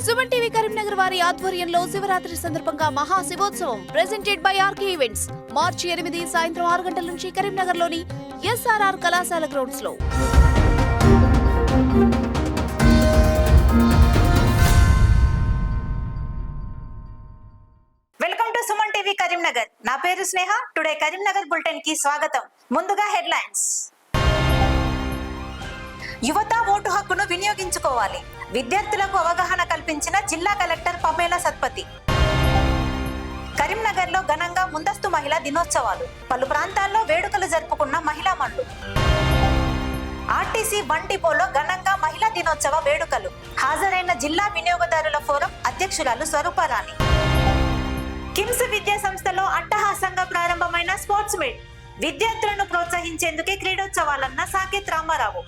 Suman TV Karimnagar వారి ఆధ్వర్యంలో శివరాత్రి సందర్భంగా మహా శివోత్సవం ప్రెజెంటెడ్ బై ఆర్కే ఈవెంట్స్ మార్చి 8 సాయంత్రం 6 గంటల నుంచి కరీంనగర్లోని ఎస్ఆర్ఆర్ కళాశాల గ్రౌండ్స్ లో. Welcome to Suman TV Karimnagar. నా పేరు స్నేహ. టుడే కరీంనగర్ బులెటిన్ కి స్వాగతం. ముందుగా హెడ్లైన్స్. యువత ఓటు హక్కును వినియోగించుకోవాలి. విద్యార్థులకు అవగాహన కల్పించిన జిల్లా కలెక్టర్ పమేలా సత్పతి. కరీంనగర్ లో ఘనంగా ముందస్తు మహిళా దినోత్సవాలు. పలు ప్రాంతాల్లో వేడుకలు జరుపుకున్న మహిళా మండలి. ఆర్టీసీ 1 డిపోలో ఘనంగా మహిళా దినోత్సవ వేడుకలు. హాజరైన జిల్లా వినియోగదారుల ఫోరం అధ్యక్షురాలు స్వరూపారాణి. కిమ్స్ విద్యా సంస్థలో అట్టహాసంగా ప్రారంభమైన స్పోర్ట్స్ మీట్. విద్యార్థులను ప్రోత్సహించేందుకే క్రీడోత్సవాలన్న సాకేత్ రామారావు.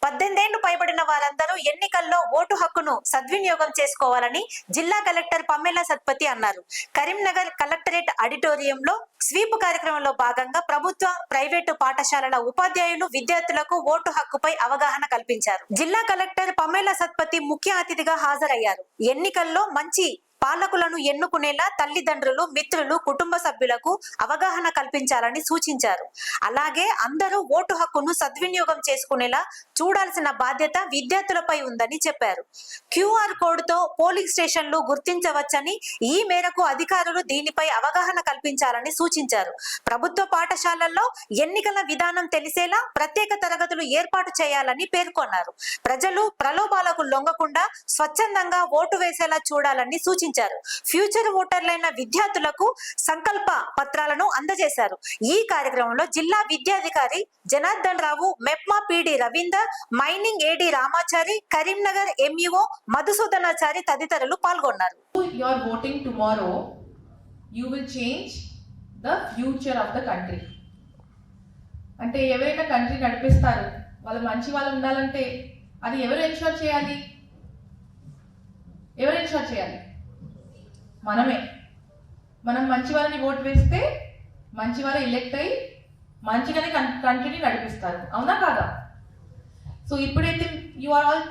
పద్దెనిమిదేళ్లు పైబడిన వారందరూ ఎన్నికల్లో ఓటు హక్కును సద్వినియోగం చేసుకోవాలని జిల్లా కలెక్టర్ పమేలా సత్పతి అన్నారు. కరీంనగర్ కలెక్టరేట్ ఆడిటోరియంలో స్వీప్ కార్యక్రమంలో భాగంగా ప్రభుత్వ ప్రైవేటు పాఠశాలల ఉపాధ్యాయులు విద్యార్థులకు ఓటు హక్కుపై అవగాహన కల్పించారు. జిల్లా కలెక్టర్ పమేలా సత్పతి ముఖ్య అతిథిగా హాజరయ్యారు. ఎన్నికల్లో మంచి పాలకులను ఎన్నుకునేలా తల్లిదండ్రులు, మిత్రులు, కుటుంబ సభ్యులకు అవగాహన కల్పించాలని సూచించారు. అలాగే అందరూ ఓటు హక్కును సద్వినియోగం చేసుకునేలా చూడాల్సిన బాధ్యత విద్యార్థులపై ఉందని చెప్పారు. QR కోడ్తో పోలింగ్ స్టేషన్లు గుర్తించవచ్చని, ఈ మేరకు అధికారులు దీనిపై అవగాహన కల్పించాలని సూచించారు. ప్రభుత్వ పాఠశాలల్లో ఎన్నికల విధానం తెలిసేలా ప్రత్యేక తరగతులు ఏర్పాటు చేయాలని పేర్కొన్నారు. ప్రజలు ప్రలోభాలకు లొంగకుండా స్వచ్ఛందంగా ఓటు వేసేలా చూడాలని సూచించారు. ఫ్యూచర్ ఓటర్లైన విద్యార్థులకు సంకల్ప పత్రాలను అందజేశారు. ఈ కార్యక్రమంలో జిల్లా విద్యాధికారి Janardhan Rao, MEPMA PD Ravinder, mining AD Ramachari, Karimnagar MEO Madhusudanachari తదితరులు పాల్గొన్నారు. You are voting tomorrow, you will change the future of the country. అంటే ఎవరైనా కంట్రీ నడిపిస్తారు, వాళ్ళు మంచి వాళ్ళు ఉండాలంటే అది ఎవరు ఎన్షూర్ చేయాలి? ఎవరు ఎన్షూర్ చేయాలి? మనమే. మనం మంచి వాళ్ళని ఓటు వేస్తే మంచి వాళ్ళు ఎలెక్ట్ అయ్యి మంచిగానే కంట్రీని నడిపిస్తారు. అవునా కాదా? సో ఇప్పుడైతే you are all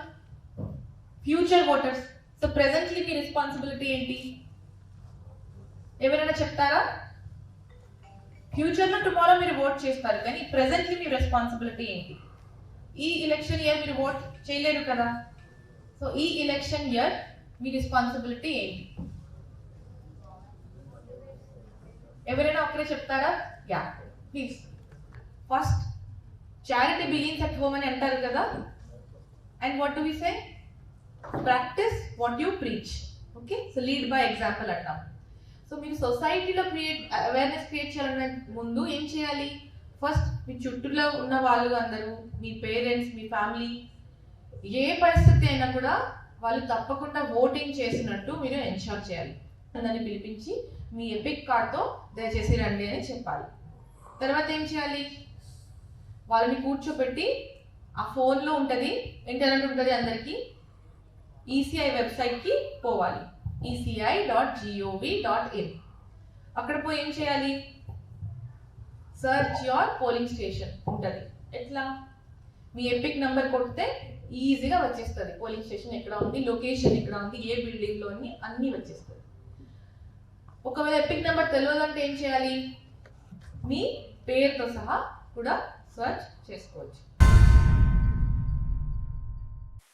future voters. So presently మీ రెస్పాన్సిబిలిటీ ఏంటి? ఎవరైనా చెప్తారా? ఫ్యూచర్లో టుమారో మీరు ఓట్ చేస్తారు, కానీ ప్రెజెంట్లీ మీ రెస్పాన్సిబిలిటీ ఏంటి? ఈ ఎలక్షన్ ఇయర్ మీరు ఓట్ చేయలేరు కదా. సో ఈ ఎలక్షన్ ఇయర్ మీ రెస్పాన్సిబిలిటీ ఏంటి? ఎవరైనా ఒక్కరే చెప్తారా? Yeah please. First, charity begins at home అని అంటారు కదా. And what do we say? Practice what you preach. Okay, so lead by example అంటాం. సో మీరు సొసైటీలో అవేర్నెస్ క్రియేట్ చేయాలనే ముందు ఏం చేయాలి? ఫస్ట్ మీ చుట్టూలో ఉన్న వాళ్ళు అందరూ, మీ పేరెంట్స్, మీ ఫ్యామిలీ, ఏ పరిస్థితి అయినా కూడా వాళ్ళు తప్పకుండా ఓటింగ్ చేసినట్టు మీరు ఎన్షూర్ చేయాలి. అందరిని పిలిపించి మీ ఎపిక్ కార్డ్తో దయచేసి రండి అని చెప్పాలి. తర్వాత ఏం చేయాలి? వాళ్ళని కూర్చోపెట్టి ఆ ఫోన్లో ఉంటుంది, ఇంటర్నెట్ ఉంటుంది అందరికీ, ECI వెబ్సైట్కి పోవాలి. ECI.gov.in. అక్కడ పోయి ఏం చేయాలి? సర్చ్ యువర్ పోలింగ్ స్టేషన్ ఉంటుంది. ఎట్లా? మీ ఎపిక్ నెంబర్ కొడితే ఈజీగా వచ్చేస్తుంది. పోలింగ్ స్టేషన్ ఎక్కడ ఉంది, లొకేషన్ ఎక్కడ ఉంది, ఏ బిల్డింగ్లో ఉంది, అన్నీ వచ్చేస్తుంది. ఒకవేళ ఎపిక్ నెంబర్ తెలియదంటే ఏం చేయాలి? మీ పేరుతో సహా కూడా సర్చ్ చేసుకోవచ్చు.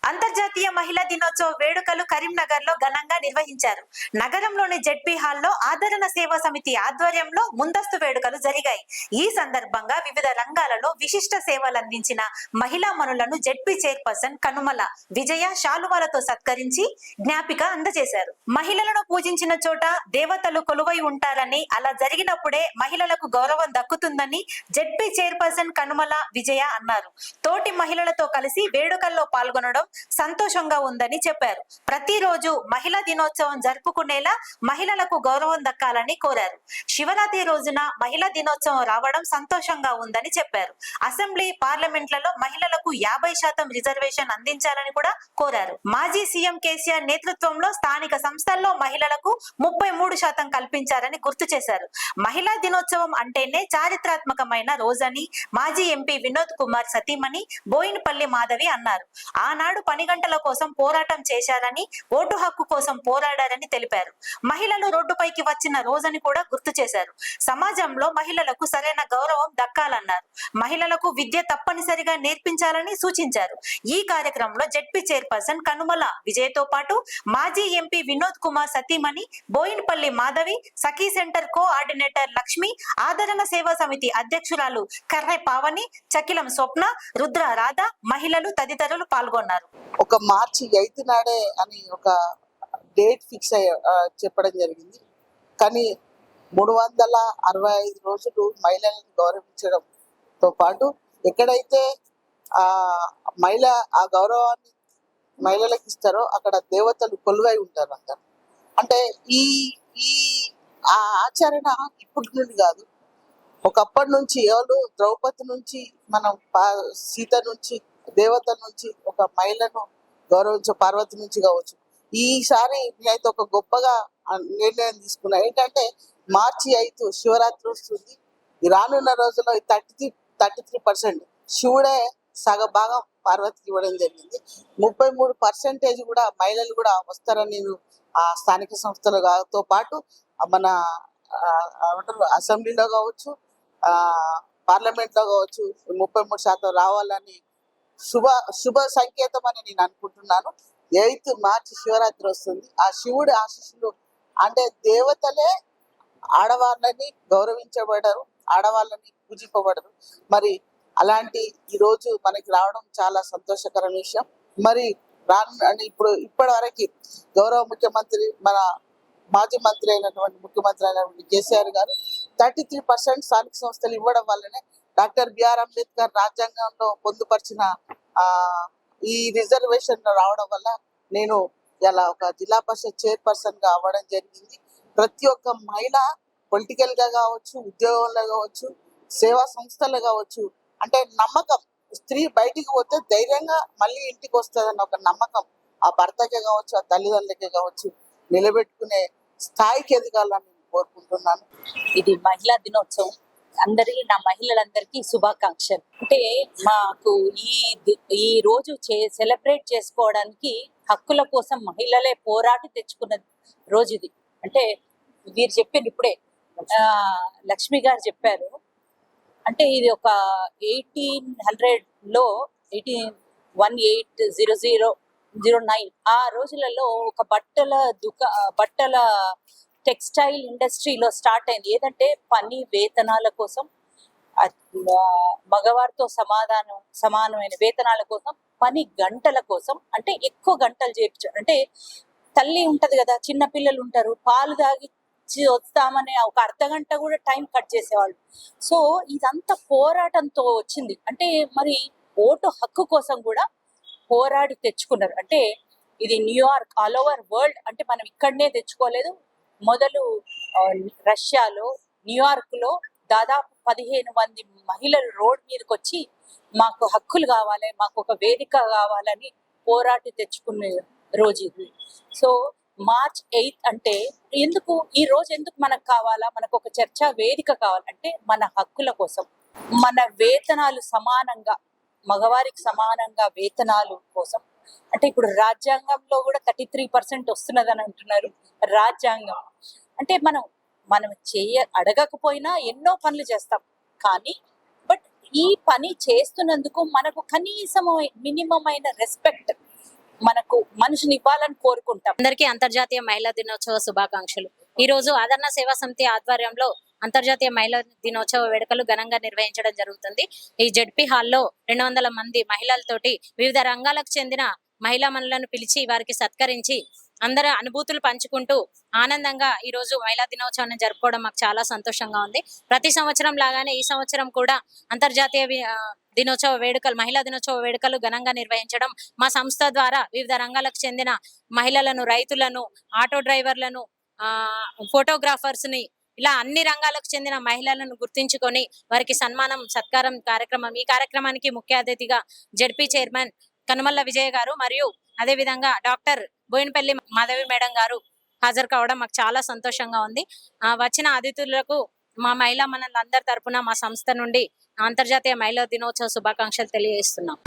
అంతర్జాతీయ మహిళా దినోత్సవ వేడుకలు కరీంనగర్ లో ఘనంగా నిర్వహించారు. నగరంలోని ZP హాల్లో ఆదరణ సేవా సమితి ఆధ్వర్యంలో ముందస్తు వేడుకలు జరిగాయి. ఈ సందర్భంగా వివిధ రంగాలలో విశిష్ట సేవలు అందించిన మహిళా మనులను ZP చైర్పర్సన్ కనుమల విజయ శాలువాలతో సత్కరించి జ్ఞాపిక అందజేశారు. మహిళలను పూజించిన చోట దేవతలు కొలువై ఉంటారని, అలా జరిగినప్పుడే మహిళలకు గౌరవం దక్కుతుందని ZP చైర్పర్సన్ కనుమల విజయ అన్నారు. తోటి మహిళలతో కలిసి వేడుకల్లో పాల్గొనడం సంతోషంగా ఉందని చెప్పారు. ప్రతిరోజు మహిళా దినోత్సవం జరుపుకునేలా మహిళలకు గౌరవం దక్కాలని కోరారు. శివరాత్రి రోజున మహిళా దినోత్సవం రావడం సంతోషంగా ఉందని చెప్పారు. అసెంబ్లీ, పార్లమెంట్లలో మహిళలకు 50% రిజర్వేషన్ అందించాలని కూడా కోరారు. మాజీ సీఎం కేసీఆర్ నేతృత్వంలో స్థానిక సంస్థల్లో మహిళలకు 33% కల్పించారని గుర్తు చేశారు. మహిళా దినోత్సవం అంటేనే చారిత్రాత్మకమైన రోజని మాజీ ఎంపీ వినోద్ కుమార్ సతీమణి బోయినపల్లి మాధవి అన్నారు. ఆనాడు పని గంటల కోసం పోరాటం చేశారని, ఓటు హక్కు కోసం పోరాడారని తెలిపారు. మహిళలు రోడ్డుపైకి వచ్చిన రోజని కూడా గుర్తు చేశారు. సమాజంలో మహిళలకు సరైన గౌరవం దక్కాలన్నారు. మహిళలకు విద్య తప్పనిసరిగా నేర్పించాలని సూచించారు. ఈ కార్యక్రమంలో జెడ్పీ చైర్పర్సన్ కనుమల విజయ్తో పాటు మాజీ ఎంపీ వినోద్ కుమార్ సతీమణి బోయినపల్లి మాధవి, సఖీ సెంటర్ కోఆర్డినేటర్ లక్ష్మి, ఆదరణ సేవా సమితి అధ్యక్షురాలు కర్రె పావని, చకిలం స్వప్న, రుద్ర రాధ, మహిళలు తదితరులు పాల్గొన్నారు. ఒక మార్చి 8 నాడే అని ఒక డేట్ ఫిక్స్ చెప్పడం జరిగింది. కానీ 365 రోజులు మహిళలను గౌరవించడంతో పాటు ఎక్కడైతే మహిళ ఆ గౌరవాన్ని మహిళలకు ఇస్తారో అక్కడ దేవతలు కొలువై ఉంటారు అంటారు. అంటే ఈ ఈ ఆ ఆచరణ ఇప్పటి నుండి కాదు, ఒకప్పటి నుంచి ఎవరు ద్రౌపది నుంచి మనం సీత నుంచి దేవతల నుంచి ఒక మహిళను గౌరవించే పార్వతి నుంచి కావచ్చు. ఈసారి నేనైతే ఒక గొప్పగా నిర్ణయం తీసుకున్నా. ఏంటంటే మార్చి 5 శివరాత్రి వస్తుంది. రానున్న రోజుల్లో 33% శివుడే సగభాగం పార్వతికి ఇవ్వడం జరిగింది. 33% కూడా మహిళలు కూడా వస్తారని నేను ఆ స్థానిక సంస్థలతో పాటు మన అసెంబ్లీలో కావచ్చు, పార్లమెంట్ లో కావచ్చు 33% రావాలని శుభ సంకేతం అని నేను అనుకుంటున్నాను. 8 మార్చి శివరాత్రి వస్తుంది. ఆ శివుడి ఆశీస్సులు అంటే దేవతలే ఆడవాళ్ళని గౌరవించబడరు, ఆడవాళ్ళని పూజింపబడరు. మరి అలాంటి ఈ రోజు మనకి రావడం చాలా సంతోషకరమైన విషయం. మరి ఇప్పటి వరకు గౌరవ ముఖ్యమంత్రి, మన మాజీ మంత్రి అయినటువంటి ముఖ్యమంత్రి అయినటువంటి కేసీఆర్ గారు 33% స్థానిక సంస్థలు ఇవ్వడం వల్లనే డాక్టర్ బిఆర్ అంబేద్కర్ రాజ్యాంగంలో పొందుపరిచిన ఈ రిజర్వేషన్ రావడం వల్ల నేను ఇలా ఒక జిల్లా పరిషత్ చైర్పర్సన్ గా అవ్వడం జరిగింది. ప్రతి ఒక్క మహిళ పొలిటికల్ గా కావచ్చు, ఉద్యోగంలో కావచ్చు, సేవా సంస్థలు కావచ్చు, అంటే నమ్మకం, స్త్రీ బయటికి పోతే ధైర్యంగా మళ్ళీ ఇంటికి వస్తుందన్న ఒక నమ్మకం ఆ భర్తకే కావచ్చు, ఆ తల్లిదండ్రులకే కావచ్చు నిలబెట్టుకునే స్థాయికి ఎదగాలని కోరుకుంటున్నాను. ఇది మహిళా దినోత్సవం. నా మహిళలందరికీ శుభాకాంక్షలు. అంటే మాకు ఈ రోజు సెలబ్రేట్ చేసుకోవడానికి హక్కుల కోసం మహిళలే పోరాటి తెచ్చుకున్న రోజు ఇది. అంటే వీరు చెప్పారు ఇప్పుడే, లక్ష్మి గారు చెప్పారు. అంటే ఇది ఒక 1800లో 1809 ఆ రోజులలో ఒక బట్టల టెక్స్టైల్ ఇండస్ట్రీలో స్టార్ట్ అయింది. ఏదంటే పని వేతనాల కోసం, మగవారితో సమానమైన వేతనాల కోసం, పని గంటల కోసం, అంటే ఎక్కువ గంటలు చేయించారు. అంటే తల్లి ఉంటది కదా, చిన్న పిల్లలు ఉంటారు, పాలు తాగి వస్తామని ఒక అర్ధగంట కూడా టైం కట్ చేసేవాళ్ళు. సో ఇదంతా పోరాటంతో వచ్చింది. అంటే మరి ఓటు హక్కు కోసం కూడా పోరాడి తెచ్చుకున్నారు. అంటే ఇది న్యూయార్క్, ఆల్ ఓవర్ వరల్డ్, అంటే మనం ఇక్కడనే తెచ్చుకోలేదు. మొదలు రష్యాలో, న్యూయార్క్ లో దాదాపు 15 మంది మహిళలు రోడ్ మీదకి వచ్చి మాకు హక్కులు కావాలి, మాకు ఒక వేదిక కావాలని పోరాటి తెచ్చుకునే రోజు ఇది. సో మార్చ్ 8 అంటే ఎందుకు, ఈ రోజు ఎందుకు మనకు కావాలా, మనకు ఒక చర్చా వేదిక కావాలంటే మన హక్కుల కోసం, మన వేతనాలు సమానంగా, మగవారికి సమానంగా వేతనాలు కోసం. అంటే ఇప్పుడు రాజ్యాంగంలో కూడా 33% వస్తున్నదని అంటున్నారు. రాజ్యాంగం అంటే మనం అడగకపోయినా ఎన్నో పనులు చేస్తాం, కానీ బట్ ఈ పని చేస్తున్నందుకు మనకు కనీసం మినిమం అయిన రెస్పెక్ట్ మనకు మనిషిని ఇవ్వాలని కోరుకుంటాం. అందరికీ అంతర్జాతీయ మహిళా దినోత్సవ శుభాకాంక్షలు. ఈ రోజు ఆదరణ సేవా సమితి ఆధ్వర్యంలో అంతర్జాతీయ మహిళా దినోత్సవ వేడుకలు ఘనంగా నిర్వహించడం జరుగుతుంది. ఈ జెడ్పీ హాల్లో 200 మంది మహిళలతోటి వివిధ రంగాలకు చెందిన మహిళా మనులను పిలిచి వారికి సత్కరించి అందరి అనుభూతులు పంచుకుంటూ ఆనందంగా ఈ రోజు మహిళా దినోత్సవాన్ని జరుపుకోవడం మాకు చాలా సంతోషంగా ఉంది. ప్రతి సంవత్సరం లాగానే ఈ సంవత్సరం కూడా అంతర్జాతీయ దినోత్సవ వేడుకలు, మహిళా దినోత్సవ వేడుకలు ఘనంగా నిర్వహించడం, మా సంస్థ ద్వారా వివిధ రంగాలకు చెందిన మహిళలను, రైతులను, ఆటో డ్రైవర్లను, ఫోటోగ్రాఫర్స్ ని, ఇలా అన్ని రంగాలకు చెందిన మహిళలను గుర్తించుకొని వారికి సన్మానం సత్కారం కార్యక్రమం. ఈ కార్యక్రమానికి ముఖ్య అతిథిగా జెడ్పీ చైర్మన్ కనుమల్ల విజయ్ గారు మరియు అదే విధంగా డాక్టర్ బోయినపల్లి మాధవి మేడం గారు హాజరు కావడం మాకు చాలా సంతోషంగా ఉంది. వచ్చిన అతిథులకు మా మహిళా మనందరి తరపున మా సంస్థ నుండి అంతర్జాతీయ మహిళా దినోత్సవ శుభాకాంక్షలు తెలియజేస్తున్నాం.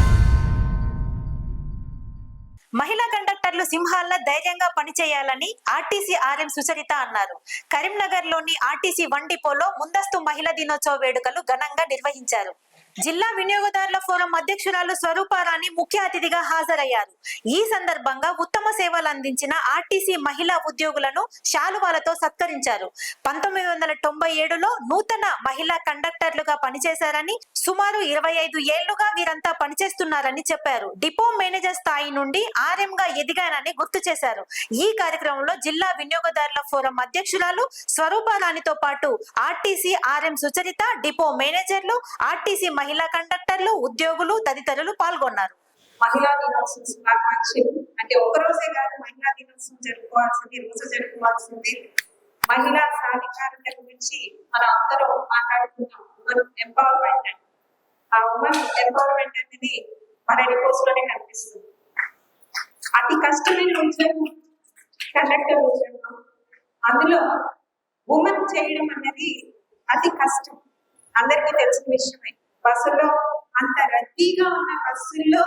మహిళా కండక్టర్లు సింహాల్లో ధైర్యంగా పనిచేయాలని ఆర్టీసీ ఆర్ఎం సుచరిత అన్నారు. కరీంనగర్ లోని ఆర్టీసీ 1 డిపోలో ముందస్తు మహిళా దినోత్సవ వేడుకలు ఘనంగా నిర్వహించారు. జిల్లా వినియోగదారుల ఫోరం అధ్యక్షురాలు స్వరూపారాణి ముఖ్య అతిథిగా హాజరయ్యారు. ఈ సందర్భంగా ఉత్తమ సేవలు అందించిన ఆర్టీసీ మహిళా ఉద్యోగులను శాలువాలతో సత్కరించారు. 1997లో నూతన మహిళా కండక్టర్లుగా పనిచేశారని, సుమారు 25 ఏళ్లుగా వీరంతా పనిచేస్తున్నారని చెప్పారు. డిపో మేనేజర్ స్థాయి నుండి ఆర్ఎం గా ఎదిగానని గుర్తు చేశారు. ఈ కార్యక్రమంలో జిల్లా వినియోగదారుల ఫోరం అధ్యక్షురాలు స్వరూపారాణితో పాటు ఆర్టీసీ ఆర్ఎం సుచరిత, డిపో మేనేజర్లు, ఆర్టీసీ మహిళా కండక్టర్లు, ఉద్యోగులు తదితరులు పాల్గొన్నారు. మహిళా దినోత్సవం శుభాకాంక్షలు. అంటే ఒక్కరోజే కాదు మహిళా దినోత్సవం జరుపుకోవాల్సింది, రోజు జరుపుకోవాల్సింది. మహిళా సాధికారత గురించి మనం అందరం మాట్లాడుతున్నాం. Women empowerment. ఆ ఉమెన్ ఎంపవర్మెంట్ అనేది మన డిపోస్ లోనే కనిపిస్తుంది. అతి కష్టమైన ఉద్యోగం కండక్టర్ ఉద్యోగం. అందులో ఉమెన్ చేయడం అనేది అతి కష్టం, అందరికీ తెలిసిన విషయమే. బస్సుల్లో అంత రద్దీగా ఉన్న బస్సుల్లో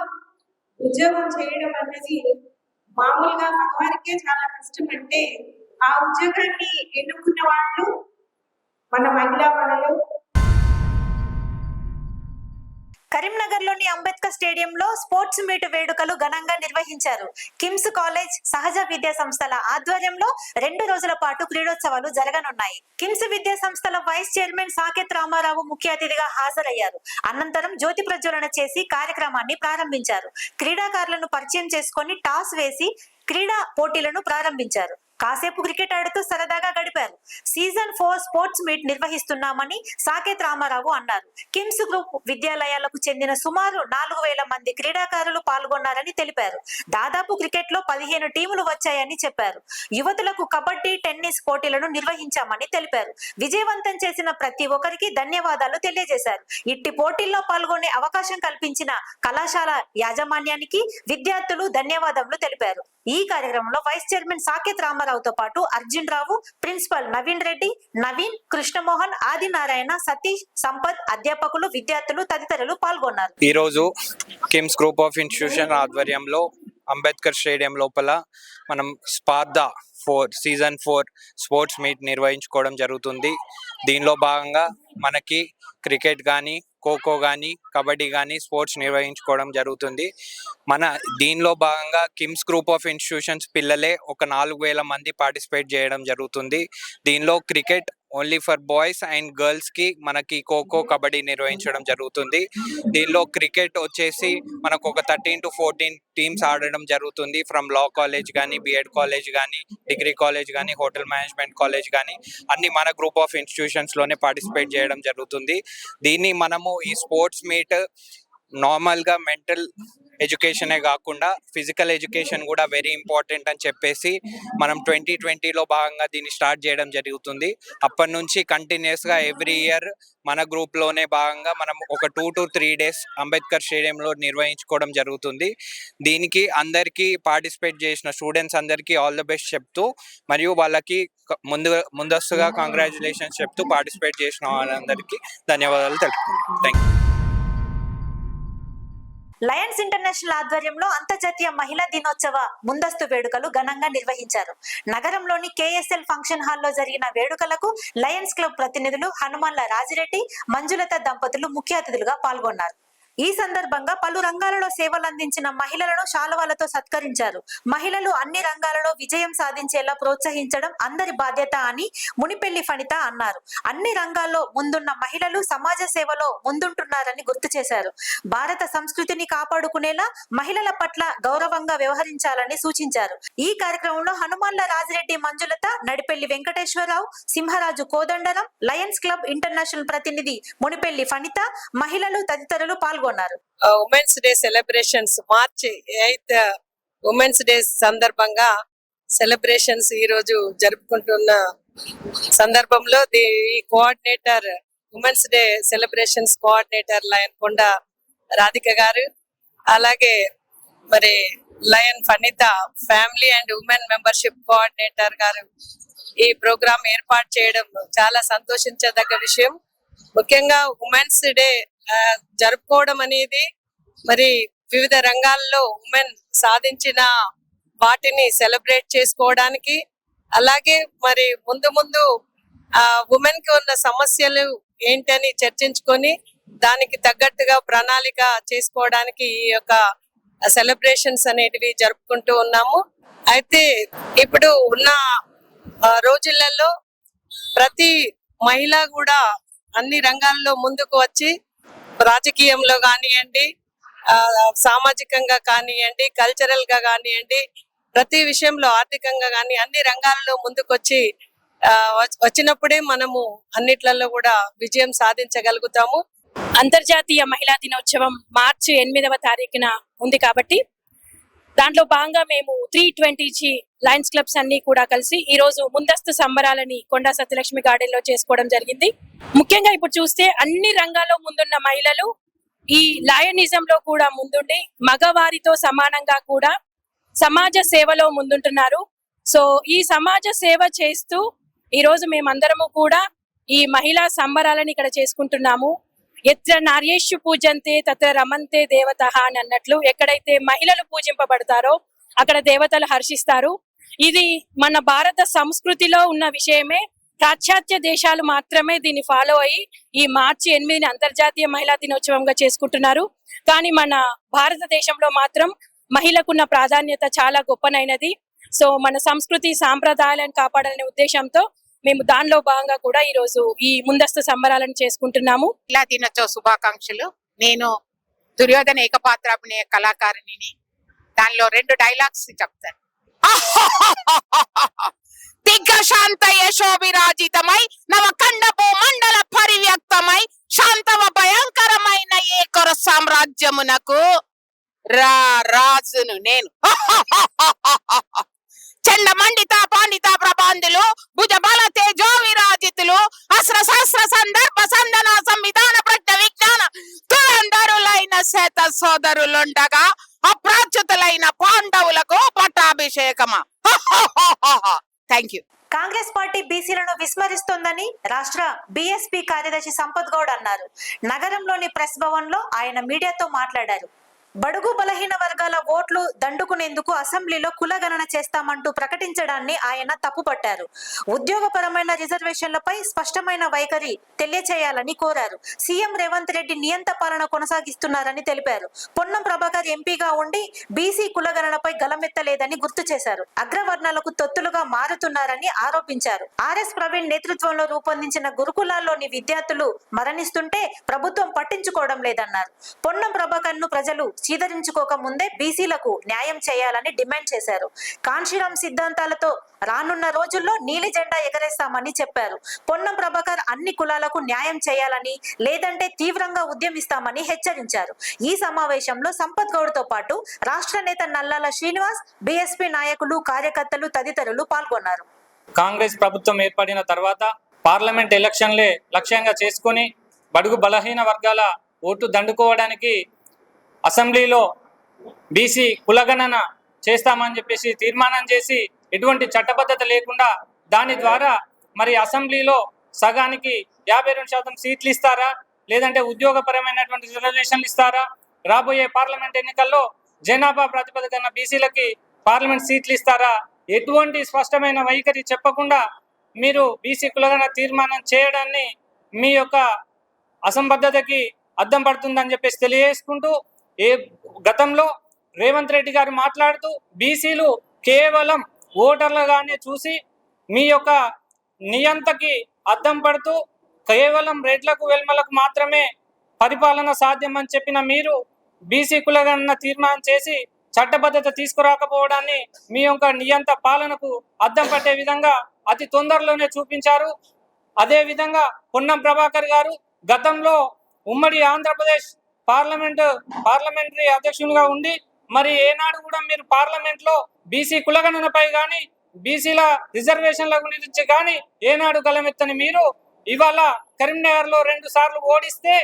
ఉద్యోగం చేయడం అనేది మామూలుగా మగవారికే చాలా కష్టం. అంటే ఆ ఉద్యోగాన్ని ఎన్నుకున్న వాళ్ళు మన మహిళా మనులు. కరీంనగర్ లోని అంబేద్కర్ స్టేడియంలో స్పోర్ట్స్ మీట్ వేడుకలు ఘనంగా నిర్వహించారు. కిమ్స్ కాలేజ్, సహజ విద్యా సంస్థల ఆధ్వర్యంలో 2 రోజుల పాటు క్రీడోత్సవాలు జరగనున్నాయి. కిమ్స్ విద్యా సంస్థల వైస్ చైర్మన్ సాకేత్ రామారావు ముఖ్య అతిథిగా హాజరయ్యారు. అనంతరం జ్యోతి ప్రజ్వలన చేసి కార్యక్రమాన్ని ప్రారంభించారు. క్రీడాకారులను పరిచయం చేసుకొని టాస్ వేసి క్రీడా పోటీలను ప్రారంభించారు. కాసేపు క్రికెట్ ఆడుతూ సరదాగా గడిపారు. సీజన్ 4 స్పోర్ట్స్ మీట్ నిర్వహిస్తున్నామని సాకేత్ రామారావు అన్నారు. కిమ్స్ గ్రూప్ విద్యాలయాలకు చెందిన సుమారు 4000 మంది క్రీడాకారులు పాల్గొన్నారని తెలిపారు. దాదాపు క్రికెట్ లో 15 టీములు వచ్చాయని చెప్పారు. యువతులకు కబడ్డీ, టెన్నిస్ పోటీలను నిర్వహించామని తెలిపారు. విజయవంతం చేసిన ప్రతి ఒక్కరికి ధన్యవాదాలు తెలియజేశారు. ఇట్టి పోటీల్లో పాల్గొనే అవకాశం కల్పించిన కళాశాల యాజమాన్యానికి విద్యార్థులు ధన్యవాదాలు తెలిపారు. ఈ కార్యక్రమంలో వైస్ చైర్మన్ సాకేత్ రామారావుతో పాటు అర్జున్ రావు, ప్రిన్సిపల్ నవీన్ రెడ్డి, నవీన్, కృష్ణమోహన్, ఆదినారాయణ, సతీష్, సంపత్, అధ్యాపకులు, విద్యార్థులు తదితరులు పాల్గొన్నారు. ఈ రోజు కిమ్స్ గ్రూప్ ఆఫ్ ఇన్స్టిట్యూషన్ ఆధ్వర్యంలో అంబేద్కర్ స్టేడియం లోపల మనం స్పార్ధా సీజన్ 4 స్పోర్ట్స్ మీట్ నిర్వహించుకోవడం జరుగుతుంది. దీనిలో భాగంగా మనకి క్రికెట్ కానీ, ఖోఖో కానీ, కబడ్డీ కానీ స్పోర్ట్స్ నిర్వహించుకోవడం జరుగుతుంది. దీనిలో భాగంగా కిమ్స్ గ్రూప్ ఆఫ్ ఇన్స్టిట్యూషన్స్ పిల్లలే ఒక 4000 మంది పార్టిసిపేట్ చేయడం జరుగుతుంది. దీనిలో cricket only for boys and girls కి మనకి ఖోఖో, కబడ్డీ నిర్వహించడం జరుగుతుంది. దీనిలో క్రికెట్ వచ్చేసి మనకు ఒక 13 to 14 టీమ్స్ ఆడడం జరుగుతుంది. ఫ్రమ్ లా కాలేజ్ కానీ, బిఎడ్ కాలేజ్ కానీ, డిగ్రీ కాలేజ్ కానీ, హోటల్ మేనేజ్మెంట్ కాలేజ్ కానీ అన్ని మన గ్రూప్ ఆఫ్ ఇన్స్టిట్యూషన్స్ లోనే పార్టిసిపేట్ చేయడం జరుగుతుంది. దీన్ని మనము ఈ స్పోర్ట్స్ మీట్ నార్మల్గా మెంటల్ ఎడ్యుకేషనే కాకుండా ఫిజికల్ ఎడ్యుకేషన్ కూడా వెరీ ఇంపార్టెంట్ అని చెప్పేసి మనం 2020లో భాగంగా దీన్ని స్టార్ట్ చేయడం జరుగుతుంది. అప్పటి నుంచి కంటిన్యూస్గా ఎవ్రీ ఇయర్ మన గ్రూప్లోనే భాగంగా మనం ఒక 2 to 3 days అంబేద్కర్ స్టేడియంలో నిర్వహించుకోవడం జరుగుతుంది. దీనికి అందరికీ పార్టిసిపేట్ చేసిన స్టూడెంట్స్ అందరికీ ఆల్ ద బెస్ట్ చెప్తూ మరియు వాళ్ళకి ముందస్తుగా కంగ్రాచులేషన్స్ చెప్తూ పార్టిసిపేట్ చేసిన వాళ్ళందరికీ ధన్యవాదాలు తెలుపుతున్నాను. Thank you. లయన్స్ ఇంటర్నేషనల్ ఆధ్వర్యంలో అంతర్జాతీయ మహిళా దినోత్సవ ముందస్తు వేడుకలు ఘనంగా నిర్వహించారు. నగరంలోని కేఎస్ఎల్ ఫంక్షన్ హాల్లో జరిగిన వేడుకలకు లయన్స్ క్లబ్ ప్రతినిధులు హనుమన్ల రాజిరెడ్డి, మంజులత దంపతులు ముఖ్య అతిథులుగా పాల్గొన్నారు. ఈ సందర్భంగా పలు రంగాలలో సేవలందించిన మహిళలను శాలువాలతో సత్కరించారు. మహిళలు అన్ని రంగాలలో విజయం సాధించేలా ప్రోత్సహించడం అందరి బాధ్యత అని మునిపెల్లి ఫణిత అన్నారు. అన్ని రంగాల్లో ముందున్న మహిళలు సమాజ సేవలో ముందుంటున్నారని గుర్తు చేశారు. భారత సంస్కృతిని కాపాడుకునేలా మహిళల పట్ల గౌరవంగా వ్యవహరించాలని సూచించారు. ఈ కార్యక్రమంలో Hanumanla Rajireddy, Manjulatha, Nadipelli Venkateswararao, Simharaju Kodandaram, lions club international ప్రతినిధి మునిపెల్లి ఫణిత, మహిళలు తదితరులు పాల్గొన్నారు. పాల్గొన్నారు. Women's day celebrations March 8th women's day సందర్భంగా సెలబ్రేషన్స్ ఈ రోజు జరుపుకుంటున్న సందర్భంలో ఈ coordinator women's day celebrations coordinator lion Konda Radhika గారు, అలాగే మరి lion Phanitha family and women membership coordinator గారు ఈ ప్రోగ్రాం ఏర్పాటు చేయడం చాలా సంతోషించదగ్గ విషయం. ముఖ్యంగా ఉమెన్స్ డే జరుపుకోవడం అనేది మరి వివిధ రంగాల్లో ఉమెన్ సాధించిన వాటిని సెలబ్రేట్ చేసుకోవడానికి, అలాగే మరి ముందు ముందు ఉమెన్ కి ఉన్న సమస్యలు ఏంటని చర్చించుకొని దానికి తగ్గట్టుగా ప్రణాళిక చేసుకోవడానికి ఈ యొక్క సెలబ్రేషన్స్ అనేటివి జరుపుకుంటూ ఉన్నాము. అయితే ఇప్పుడు ఉన్న రోజులలో ప్రతి మహిళ కూడా అన్ని రంగాల్లో ముందుకు వచ్చి రాజకీయంలో కానివ్వండి, సామాజికంగా కానివ్వండి, కల్చరల్ గా కానివ్వండి, ప్రతి విషయంలో ఆర్థికంగా కానీ అన్ని రంగాల్లో ముందుకొచ్చి వచ్చినప్పుడే మనము అన్నిట్లలో కూడా విజయం సాధించగలుగుతాము. అంతర్జాతీయ మహిళా దినోత్సవం మార్చి 8వ తారీఖున ఉంది కాబట్టి దాంట్లో భాగంగా మేము 320G లయన్స్ క్లబ్స్ అన్ని కూడా కలిసి ఈ రోజు ముందస్తు సంబరాలని కొండా సత్యలక్ష్మి గార్డెన్ లో చేసుకోవడం జరిగింది. ముఖ్యంగా ఇప్పుడు చూస్తే అన్ని రంగాల్లో ముందున్న మహిళలు ఈ లయనిజం లో కూడా ముందుండి మగవారితో సమానంగా కూడా సమాజ సేవలో ముందుంటున్నారు. సో ఈ సమాజ సేవ చేస్తూ ఈ రోజు మేమందరము కూడా ఈ మహిళా సంబరాలని ఇక్కడ చేసుకుంటున్నాము. ఎత్ర నార్యేషు పూజంతే తత్ర రమంతే దేవతః అని అన్నట్లు ఎక్కడైతే మహిళలు పూజింపబడతారో అక్కడ దేవతలు హర్షిస్తారు. ఇది మన భారత సంస్కృతిలో ఉన్న విషయమే. పాశ్చాత్య దేశాలు మాత్రమే దీన్ని ఫాలో అయ్యి ఈ మార్చి 8ని అంతర్జాతీయ మహిళా దినోత్సవంగా చేసుకుంటున్నారు. కానీ మన భారతదేశంలో మాత్రం మహిళకున్న ప్రాధాన్యత చాలా గొప్పనైనది. సో మన సంస్కృతి సాంప్రదాయాలను కాపాడాలనే ఉద్దేశంతో మేము దానిలో భాగంగా కూడా ఈ రోజు ఈ ముందస్తు సంబరాలను చేసుకుంటున్నాము. మహిళా దినోత్సవ శుభాకాంక్షలు. నేను దుర్యోధన ఏకపాత్రాభినయ కళాకారిణిని. దానిలో 2 డైలాగ్స్ చెప్తాను. దిగ్గశాంత యశోభిరాజితమై నవకండపు మండల పరివ్యక్తమై శాంతవ భయంకరమైన ఏకర సామ్రాజ్యమునకు రాజును నేను. చండమండిత పాండిత ప్రబంధులు భుజ బల తేజో విరాజితులు అస్త్ర శస్త్ర సందర్భ సందన సంవిధాన ప్రజ్ఞ విజ్ఞాన తులందరులైన శత సోదరులుండగా అప్రాచ్యుతులైన పాండవులకు పట్టాభిషేకమా. Thank you. కాంగ్రెస్ పార్టీ బీసీలను విస్మరిస్తోందని రాష్ట్ర బీఎస్పీ కార్యదర్శి సంపత్ గౌడ్ అన్నారు. నగరంలోని ప్రెస్ భవన్ లో ఆయన మీడియాతో మాట్లాడారు. బడుగు బలహీన వర్గాల ఓట్లు దండుకునేందుకు అసెంబ్లీలో కులగణన చేస్తామంటూ ప్రకటించడాన్ని ఆయన తప్పుపట్టారు. ఉద్యోగపరమైన రిజర్వేషన్లపై స్పష్టమైన వైఖరి తెలియచేయాలని కోరారు. సీఎం రేవంత్ రెడ్డి నియంత పాలన కొనసాగిస్తున్నారని తెలిపారు. పొన్నం ప్రభాకర్ ఎంపీగా ఉండి బీసీ కులగణనపై గలమెత్తలేదని గుర్తు చేశారు. అగ్రవర్ణాలకు తొత్తులుగా మారుతున్నారని ఆరోపించారు. ఆర్ఎస్ ప్రవీణ్ నేతృత్వంలో రూపొందించిన గురుకులాల్లోని విద్యార్థులు మరణిస్తుంటే ప్రభుత్వం పట్టించుకోవడం లేదన్నారు. పొన్నం ప్రభాకర్ ను ప్రజలు చీదరించుకోక ముందే బీసీలకు న్యాయం చేయాలని డిమాండ్ చేశారు. కాంశీరాం సిద్ధాంతాలతో రానున్న రోజుల్లో నీలి జెండా ఎగరేస్తామని చెప్పారు. పొన్నం ప్రభాకర్ అన్ని కులాలకు న్యాయం చేయాలని, లేదంటే తీవ్రంగా ఉద్యమిస్తామని హెచ్చరించారు. ఈ సమావేశంలో సంపత్ గౌడ్ తో పాటు రాష్ట్ర నేత నల్లాల శ్రీనివాస్, బీఎస్పీ నాయకులు, కార్యకర్తలు తదితరులు పాల్గొన్నారు. కాంగ్రెస్ ప్రభుత్వం ఏర్పడిన తర్వాత పార్లమెంట్ ఎలక్షన్లే లక్ష్యంగా చేసుకుని బడుగు బలహీన వర్గాల ఓటు దండుకోవడానికి అసెంబ్లీలో బీసీ కులగణన చేస్తామని చెప్పేసి తీర్మానం చేసి ఎటువంటి చట్టబద్ధత లేకుండా దాని ద్వారా మరి అసెంబ్లీలో సగానికి 52% సీట్లు ఇస్తారా, లేదంటే ఉద్యోగపరమైనటువంటి రిజర్వేషన్లు ఇస్తారా, రాబోయే పార్లమెంట్ ఎన్నికల్లో జనాభా ప్రాతిపదికన బీసీలకి పార్లమెంట్ సీట్లు ఇస్తారా, ఎటువంటి స్పష్టమైన వైఖరి చెప్పకుండా మీరు బీసీ కులగణన తీర్మానం చేయడాన్ని మీ యొక్క అసంబద్ధతకి అద్దం పడుతుందని చెప్పేసి తెలియజేసుకుంటూ, గతంలో రేవంత్ రెడ్డి గారు మాట్లాడుతూ బీసీలు కేవలం ఓటర్లుగానే చూసి మీ యొక్క నియంతకి అద్దం పడుతూ కేవలం రెడ్లకు వెల్మలకు మాత్రమే పరిపాలన సాధ్యం అని చెప్పిన మీరు బీసీ కులగణన తీర్మానం చేసి చట్టబద్ధత తీసుకురాకపోవడాన్ని మీ యొక్క నియంత పాలనకు అద్దం పట్టే విధంగా అతి తొందరలోనే చూపించారు. అదే విధంగా పొన్నం ప్రభాకర్ గారు గతంలో ఉమ్మడి ఆంధ్రప్రదేశ్ పార్లమెంటరీ అధ్యక్షులుగా ఉండి మరి ఏనాడు కూడా మీరు పార్లమెంట్ లో బీసీ కులగణనపై కానీ బీసీల రిజర్వేషన్ల గురించి కానీ ఏనాడు గలమెత్తని మీరు ఇవాళ కరీంనగర్ లో 2 సార్లు ఓడిస్తే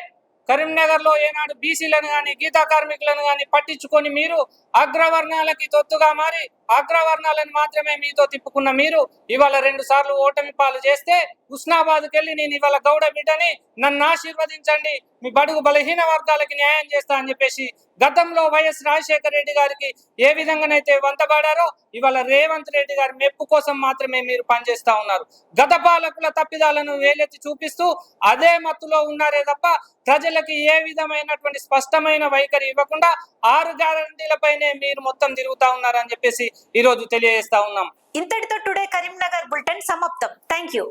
కరీంనగర్ లో ఏనాడు బీసీలను కానీ గీతా కార్మికులను కానీ పట్టించుకొని మీరు అగ్రవర్ణాలకి తొత్తుగా మారి అగ్రవర్ణాలను మాత్రమే మీతో తిప్పుకున్న మీరు ఇవాళ 2 సార్లు ఓటమి పాలు చేస్తే హుస్నాబాద్కి వెళ్ళి నేను ఇవాళ గౌడ బిడ్డని నన్ను ఆశీర్వదించండి మీ బడుగు బలహీన వర్గాలకి న్యాయం చేస్తా అని చెప్పేసి గతంలో వైఎస్ రాజశేఖర రెడ్డి గారికి ఏ విధంగానైతే వంతబాడారో ఇవాళ రేవంత్ రెడ్డి గారి మెప్పు కోసం మాత్రమే మీరు పనిచేస్తా ఉన్నారు. గత పాలకుల తప్పిదాలను వేలెత్తి చూపిస్తూ అదే మత్తులో ఉన్నారే తప్ప ప్రజలకి ఏ విధమైనటువంటి స్పష్టమైన వైఖరి ఇవ్వకుండా 6 గ్యారంటీలపైనే మీరు మొత్తం తిరుగుతా ఉన్నారని చెప్పేసి ఈ రోజు తెలియజేస్తా ఉన్నాం. ఇంతటితో టుడే కరీంనగర్ బులెటిన్ సమాప్తం. Thank you.